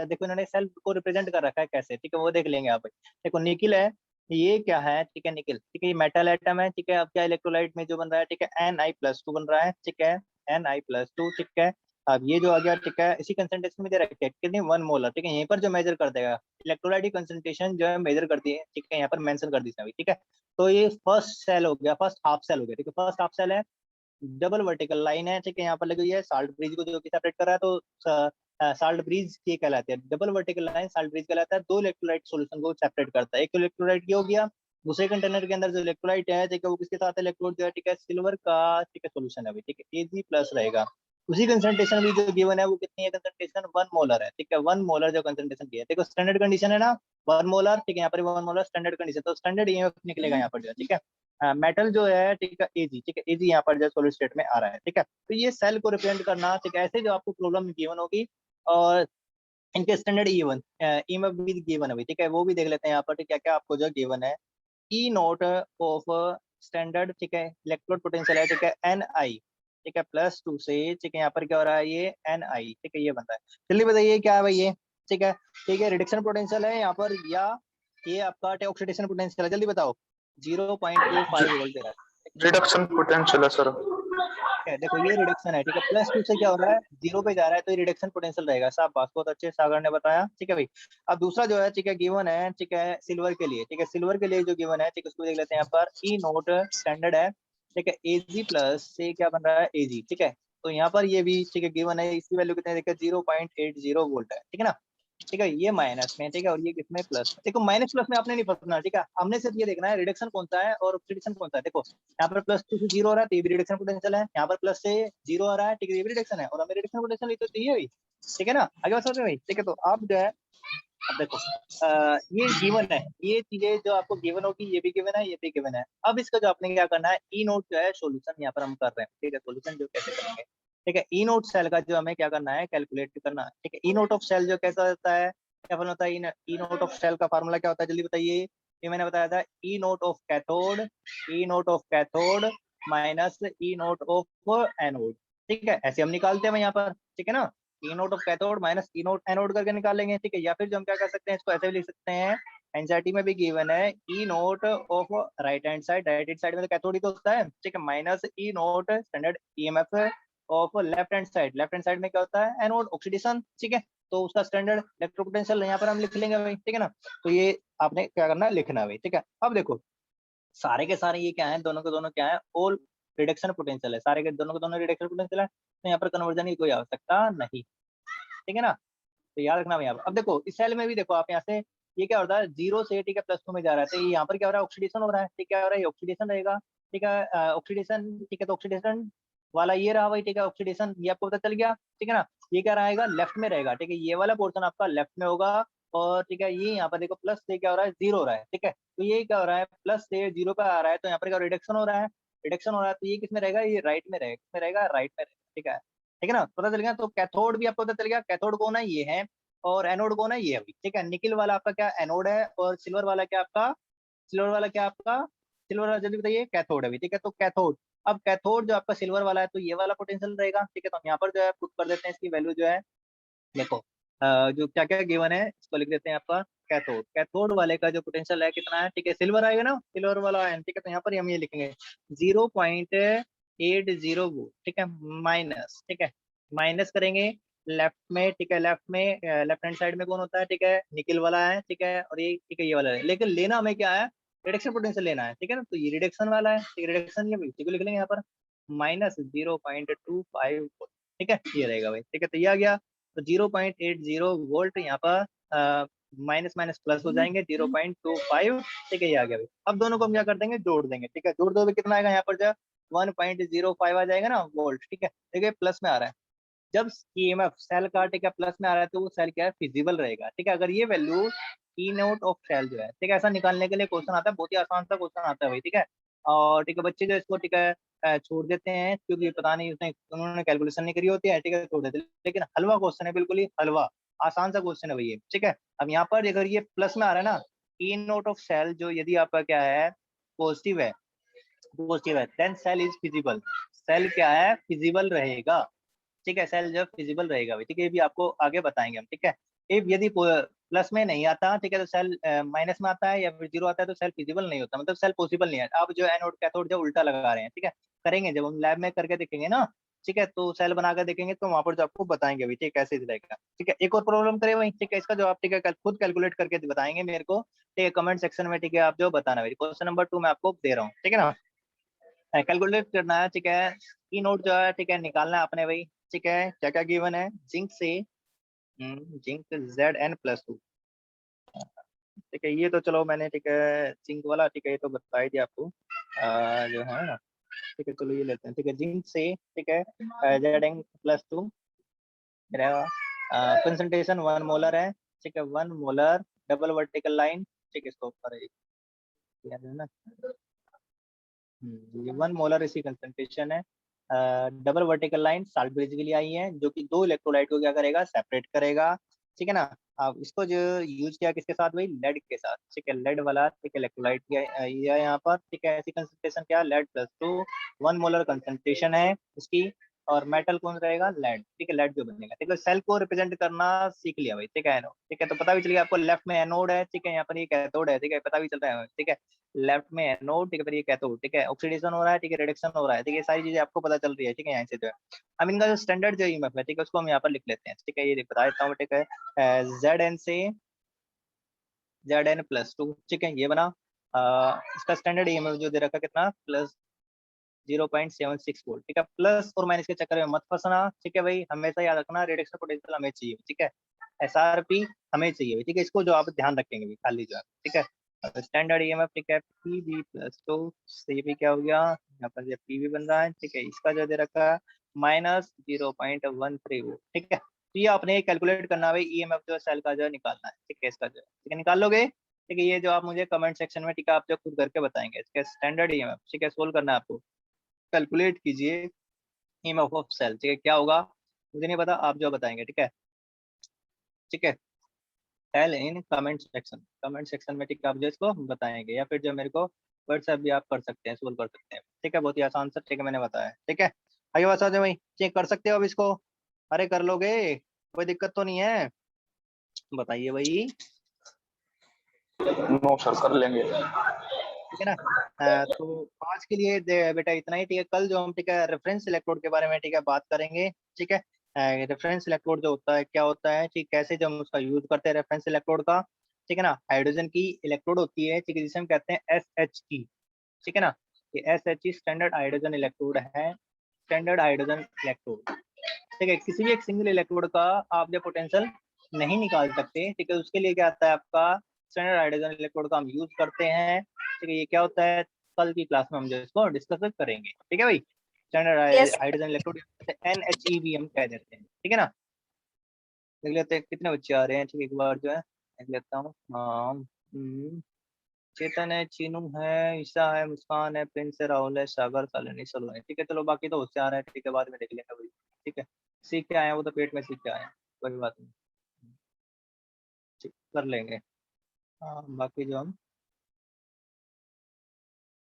देखो इन्होंने सेल को रिप्रेजेंट कर रखा है कैसे, ठीक है, वो देख लेंगे आप। देखो निकिल है, ये क्या है, ठीक है, निकिल, ठीक है, ये मेटल एटम है, ठीक है। अब क्या इलेक्ट्रोलाइट में जो बन रहा है, ठीक है, Na+2 बन रहा है, ठीक है, Na+2, ठीक है। अब ये जो आ गया, ठीक है, इसी कंसंट्रेशन में दे रखा है कितनी, 1 मोलर, ठीक है, यहीं पर जो मेजर कर देगा इलेक्ट्रोलाइट की कंसंट्रेशन जो है मेजर कर दी है, ठीक है, यहाँ पर मेंशन कर दी है, ठीक है। तो ये फर्स्ट सेल हो गया, फर्स्ट हाफ सेल हो गया, ठीक है, फर्स्ट हाफ सेल है, डबल वर्टिकल लाइन है, ठीक है, यहाँ पर लगी हुई है साल्ट ब्रिज को जो कि सेपरेट कर रहा है, तो साल्ट ब्रिज ये कहलाते हैं, double vertical line salt bridge कहलाता है, दो इलेक्ट्रोलाइट सॉल्यूशन को सेपरेट करता है, एक इलेक्ट्रोलाइट ये हो गया, दूसरे कंटेनर के अंदर जो इलेक्ट्रोलाइट है, ठीक है, वो किसके साथ इलेक्ट्रोड जो है, ठीक है, सिल्वर का, ठीक है, सोल्यूशन है अभी, ठीक है, Ag प्लस रहेगा, उसी कंसंट्रेशन भी जो गिवन है वो कितनी है, कंसंट्रेशन 1 मोलर है, ठीक है, 1 मोलर जो कंसंट्रेशन की है, देखो स्टैंडर्ड कंडीशन है ना 1 मोलर, ठीक है, यहाँ पर 1 मोलर स्टैंडर्ड कंडीशन, तो स्टैंडर्ड ईएमएफ निकलेगा यहाँ पर जो है, ठीक है। मेटल जो है, ठीक है, Ag, ठीक है, Ag यहाँ पर जो सॉलिड स्टेट में आ रहा है, ठीक है। तो ये सेल को रिप्रेजेंट करना, ठीक है, ऐसे जो आपको प्रॉब्लम गिवन होगी, और इनके स्टैंडर्ड ईएमएफ भी गिवन है, ठीक है, वो भी देख लेते हैं यहाँ पर, ठीक है, क्या आपको जो गिवन है, ई नोट ऑफ स्टैंडर्ड, ठीक है, इलेक्ट्रोड पोटेंशियल है, ठीक है, Ni, ठीक है, +2 से, ठीक है, यहाँ पर क्या हो रहा है, ये Ni, ठीक है, ये बन रहा है, जल्दी बताइए क्या है भाई ये, ठीक है, ठीक है, रिडक्शन पोटेंशियल है यहाँ पर, या ये आपका ऑक्सीडेशन पोटेंशियल है, जल्दी बताओ, 0.25 वोल्ट दे रहा है, रिडक्शन पोटेंशियल है सर। है, देखो ये रिडक्शन है, ठीक है, +2 से क्या हो रहा है, 0 पे जा रहा है, तो ये रिडक्शन पोटेंशियल रहेगा, साहब बात बहुत अच्छे सागर ने बताया, ठीक है भाई। अब दूसरा जो है, ठीक है, गिवन है, ठीक है, सिल्वर के लिए, ठीक है, सिल्वर के लिए जो गिवन है, ठीक है, उसको देख लेते हैं यहाँ पर, ई नोट स्टैंडर्ड है, ठीक है, Ag प्लस से क्या बन रहा है, Ag, ठीक है, तो यहाँ पर ये भी, ठीक है, गिवन है, इसकी वैल्यू कितनी है, देखिए 0.80 वोल्ट है, ठीक है ना, ठीक है, ये माइनस में, ठीक है, और ये किसमें, प्लस में, देखो माइनस प्लस में आपने नहीं फंसना, ठीक है, हमने सिर्फ ये देखना है रिडक्शन कौन सा है और ऑक्सीडेशन कौन सा है, देखो यहाँ पर +2 से 0 हो रहा है, तो ये भी रिडक्शन पोटेंशियल है, यहाँ पर प्लस से 0 आ रहा है, ठीक है, ये भी रिडक्शन है, और हमें रिडक्शन पोटेंशियल तो चाहिए भाई, ठीक है ना, आगे बात समझ में भाई, ठीक है। तो आप जो है, अब देखो ये गिवन है, ये चीजें जो आपको गिवन होगी, ये भी गिवन है, ये भी गिवन है, अब इसका जो आपने क्या करना है, ई नोट जो है सोल्यूशन यहाँ पर हम कर रहे हैं, ठीक है, सोल्यूशन जो कैसे करेंगे, ठीक है, ई नोट सेल का जो हमें क्या करना है, कैलकुलेट करना है, ठीक है, ई नोट ऑफ सेल जो कैसा होता है, क्या फॉर्मूला होता है, ई नोट ऑफ सेल का फार्मूला क्या होता है, जल्दी बताइए, ये मैंने बताया था, E naught of cathode, E naught of cathode minus E naught of anode, ठीक है, ऐसे हम निकालते हैं यहाँ पर, ठीक है ना। E naught of cathode minus E naught anode करके निकालेंगे, ठीक है। या फिर जो हम क्या कर सकते हैं, इसको ऐसे भी लिख सकते हैं, एनसीईआरटी में भी गिवन है E naught of right hand side, right hand side में तो कैथोड ही तो होता है, ठीक है, minus E naught standard EMF of left hand side में क्या होता है, एनोड ऑक्सीडेशन, ठीक है। तो उसका स्टैंडर्ड इलेक्ट्रोपोटेंशियल यहाँ पर हम लिख लेंगे भाई, ठीक है ना। तो ये आपने क्या करना है, लिखना है भाई, ठीक है। अब देखो सारे के सारे ये क्या है, दोनों के दोनों क्या है, ऑल रिडक्शन पोटेंशियल है, सारे के दोनों रिडक्शन पोटेंशियल है, तो यहाँ पर कन्वर्जन की कोई आवश्यकता नहीं, ठीक है ना। तो याद रखना भैया। अब देखो इस सेल में भी देखो आप यहाँ से ये क्या होता है, 0 से ठीक है +2 में जा रहा है, तो यहाँ पर क्या हो रहा है, ऑक्सीडेशन हो रहा है, ठीक है, हो रहा है ऑक्सीडेशन रहेगा, ठीक है, ऑक्सीडेशन, ठीक है। तो ऑक्सीडेशन वाला ये रहा भाई, ठीक है, ऑक्सीडेशन ये आपको पता चल गया, ठीक है ना। ये क्या रहेगा, लेफ्ट में रहेगा, ठीक है, ये वाला पोर्शन आपका लेफ्ट में होगा, और ठीक है ये यहाँ पर देखो प्लस से क्या हो रहा है, 0 हो रहा है, ठीक है। तो ये क्या हो रहा है, प्लस से 0 पे आ रहा है, तो यहाँ पर क्या रिडक्शन हो रहा है, रिडक्शन हो रहा है, तो ये किसमें रहेगा, ये राइट में रहेगा, किसमें रहेगा, राइट में रहेगा, ठीक है, ठीक है ना, पता चल गया। तो कैथोड भी आपको पता चल गया, कैथोड कौन है, ये है, और एनोड कौन है, ये अभी, ठीक है। निकिल वाला आपका क्या एनोड है, और सिल्वर वाला क्या आपका, सिल्वर वाला क्या आपका, सिल्वर वाला जल्दी बताइए, कैथोड है अभी, ठीक है। तो कैथोड, अब कैथोड जो आपका सिल्वर वाला है, तो ये वाला पोटेंशियल रहेगा, ठीक है। तो हम यहाँ पर जो है पुट कर देते हैं इसकी वैल्यू जो है, देखो जो क्या क्या गिवन है इसको लिख देते हैं आपका, कैथोड, कैथोड वाले का जो पोटेंशियल है कितना है, ठीक है, सिल्वर आएगा ना, सिल्वर वाला आयन, ठीक है। तो यहाँ पर हम ये लिखेंगे 0.80 वोल्ट, ठीक है, माइनस, ठीक है, माइनस करेंगे लेफ्ट में, ठीक है, लेफ्ट में लेफ्ट हैंड साइड में कौन होता है, ठीक है, निकिल वाला है, ठीक है, और ये ठीक है ये वाला है, लेकिन लेना हमें क्या है, रिडक्शन पोटेंशियल लेना है, ठीक है ना। तो ये रिडक्शन वाला है, ठीक है, रिडक्शन ये इसी को लिख लेंगे यहाँ पर, -0.25 वोल्ट, ठीक है, ये रहेगा भाई, ठीक है। तो ये आ गया, तो 0.80 वोल्ट यहाँ पर माइनस माइनस प्लस हो जाएंगे 0.25, ठीक है, ये आ गया भाई। अब दोनों को हम क्या कर देंगे, जोड़ देंगे, ठीक है, जोड़ दो कितना आएगा यहाँ पर, जो 1.05 आ जाएगा ना वोल्ट, ठीक है, ठीक है, प्लस में आ रहा है। जब ईएमएफ सेल का ठीक है प्लस में आ रहा है, तो वो सेल क्या है, फिजिबल रहेगा, ठीक है। अगर ये value E naught of cell जो है, ठीक है, ऐसा निकालने के लिए क्वेश्चन आता है, बहुत ही आसान सा क्वेश्चन आता है भाई, ठीक है। और ठीक है बच्चे जो इसको ठीक है छोड़ देते हैं, क्योंकि पता नहीं उसने उन्होंने कैलकुलेशन नहीं करी होती है, ठीक है, छोड़ देते हैं। लेकिन हलवा क्वेश्चन है, बिल्कुल ही हलवा आसान सा क्वेश्चन है भैया, ठीक है। अब यहाँ पर अगर ये प्लस में आ रहा है ना, ई नोट ऑफ सेल जो यदि आपका क्या है, पॉजिटिव है, पॉजिटिव है, then cell is feasible, cell क्या है, फिजिबल रहेगा, ठीक है, सेल जब फिजिबल रहेगा, ठीक है, ये भी आपको आगे बताएंगे हम, ठीक है। इफ यदि प्लस में नहीं आता, ठीक है, तो सेल माइनस में आता है या फिर 0 आता है, तो सेल फिजिबल नहीं होता, मतलब सेल पॉसिबल नहीं है। आप जो एनोड कैथोड जो उल्टा लगा रहे हैं, ठीक है, करेंगे जब हम लैब में करके देखेंगे ना, ठीक है, तो सेल बनाकर देखेंगे, तो वहां पर जो आपको बताएंगे अभी, ठीक है, कैसे रहेगा, ठीक है। एक और प्रॉब्लम करें वही, ठीक है, इसका जो आप ठीक है खुद कैलकुलेट करके बताएंगे मेरे को, ठीक है, कमेंट सेक्शन में, ठीक है, आप जो बताना मेरी क्वेश्चन नंबर 2 मैं आपको दे रहा हूँ, ठीक है ना, कैलकुलेट करना है, ठीक है। की नोट जो है, ठीक है, निकालना है आपने भाई, ठीक है। क्या क्या गिवन है, जिंक से जिंक Zn+2, ठीक है, ये तो चलो मैंने ठीक है जिंक वाला, ठीक है, ये तो बता ही दिया आपको जो है ना, ठीक है, चलो ये लेते हैं, ठीक है, जिंक से, ठीक है, Zn+2 रहेगा, कंसंट्रेशन 1 मोलर है, ठीक है, 1 मोलर, डबल वर्टिकल लाइन, ठीक है, इसको ऊपर है ना, ये 1 मोलर इसकी कंसंट्रेशन है, double vertical line salt bridge के लिए आई है, जो कि 2 इलेक्ट्रोलाइट को क्या करेगा, सेपरेट करेगा, ठीक है ना। अब इसको जो यूज किया किसके साथ भाई, लेड के साथ, ठीक है, लेड वाला, ठीक है, इलेक्ट्रोलाइट किया यहाँ पर, ठीक है, ऐसी कंसंट्रेशन क्या, लेड+2, 1 मोलर कंसंट्रेशन है इसकी, और मेटल कौन रहेगा, लेड, ठीक है, लेड जो बनेगा, ठीक है। सेल को रिप्रेजेंट करना सीख लिया भाई, ठीक है, ठीक है, तो पता भी चल गया आपको, लेफ्ट में एनोड है, ठीक है, यहाँ पर ये कैथोड है, ठीक है, पता भी चल रहा है, ठीक है, लेफ्ट में एनोड, ठीक है, फिर ये कैथोड, ठीक है, ऑक्सीडेशन हो रहा है, ठीक है, रिडक्शन हो रहा है, ठीक है, सारी चीजें आपको पता चल रही है, ठीक है, यहाँ से जो है। अब इनका जो स्टैंडर्ड जो ईएमएफ है, ठीक है, उसको हम यहाँ पर लिख लेते हैं, ठीक है, ये बता देता हूँ, ठीक है, Zn से Zn+2, ठीक है, ये बना, इसका स्टैंडर्ड ईएमएफ जो दे रखा कितना, +0.76 वोल्ट, ठीक है, प्लस और माइनस के चक्कर में मत फंसना, ठीक है भाई, हमेशा याद रखना रिडक्शन पोटेंशियल हमें चाहिए, ठीक है, एसआरपी हमें चाहिए, ठीक है, इसको जो आप ध्यान रखेंगे खाली जो है, ठीक है। स्टैंडर्ड ईएमएफ, ठीक है, Pb+2 से ये भी क्या हो गया, यहाँ पर जब Pb बन रहा है, ठीक है, इसका जो दे रखा है -0.13 वोल्ट, ठीक है। तो ये आपने कैलकुलेट करना है ईएमएफ जो सेल का जो है निकालना है, ठीक है, इसका जो है, ठीक है, निकाल लोगे, ठीक है। ये जो आप मुझे कमेंट सेक्शन में, ठीक है, आप जो खुद करके बताएंगे, इसका स्टैंडर्ड ईएमएफ, ठीक है, सोल्व करना है आपको, कैलकुलेट कीजिए ईएमएफ ऑफ सेल, ठीक है, क्या होगा मुझे नहीं पता, आप जो बताएंगे, ठीक है, ठीक है, टेल इन कमेंट सेक्शन में, ठीक है, आप जो इसको बताएंगे, या फिर जो मेरे को व्हाट्सएप भी आप कर सकते हैं, सोल्व कर सकते हैं, ठीक है, बहुत ही आसान सर, ठीक है, मैंने बताया, ठीक है। आगे बता दो भाई, चेक कर सकते हो अब इसको, अरे कर लोगे, कोई दिक्कत तो नहीं है, बताइए भाई। नो सर, कर लेंगे। ठीक है ना। तो आज के लिए बेटा इतना ही, ठीक है। कल जो हम, ठीक है, रेफरेंस इलेक्ट्रोड के बारे में, ठीक है, बात करेंगे। ठीक है। रेफरेंस इलेक्ट्रोड जो होता है क्या होता है, ठीक, कैसे जो हम उसका यूज करते हैं रेफरेंस इलेक्ट्रोड का। ठीक है ना। हाइड्रोजन की इलेक्ट्रोड होती है, ठीक है, जिसे हम कहते हैं SHE। ठीक है ना। ये SHE स्टैंडर्ड हाइड्रोजन इलेक्ट्रोड है, स्टैंडर्ड हाइड्रोजन इलेक्ट्रोड। ठीक है। किसी भी एक सिंगल इलेक्ट्रोड का आप जब पोटेंशियल नहीं निकाल सकते, ठीक है, उसके लिए क्या आता है आपका, स्टैंडर्ड हाइड्रोजन इलेक्ट्रोड का हम यूज करते हैं। ठीक है। ये क्या होता है, कल की क्लास में हम जो इसको डिस्कस करेंगे। ठीक है भाई। Standard yes. Hydrogen electrode NHE भी हम कह देते हैं। ठीक है ना। देख लेते हैं कितने बच्चे आ रहे हैं, ठीक है, एक बार जो है देख लेता हूँ। हाँ। चेतन है, चीनू है, ईशा है, मुस्कान है, प्रिंस है, राहुल है, सागर, सालन, सलो है। ठीक है, चलो बाकी तो होशियार है, ठीक है, बाद में देख लेंगे भाई। ठीक है। सीख के आए हैं, वो तो पेट में सीख के आए हैं, कोई बात नहीं, ठीक कर लेंगे। हाँ, बाकी जो हम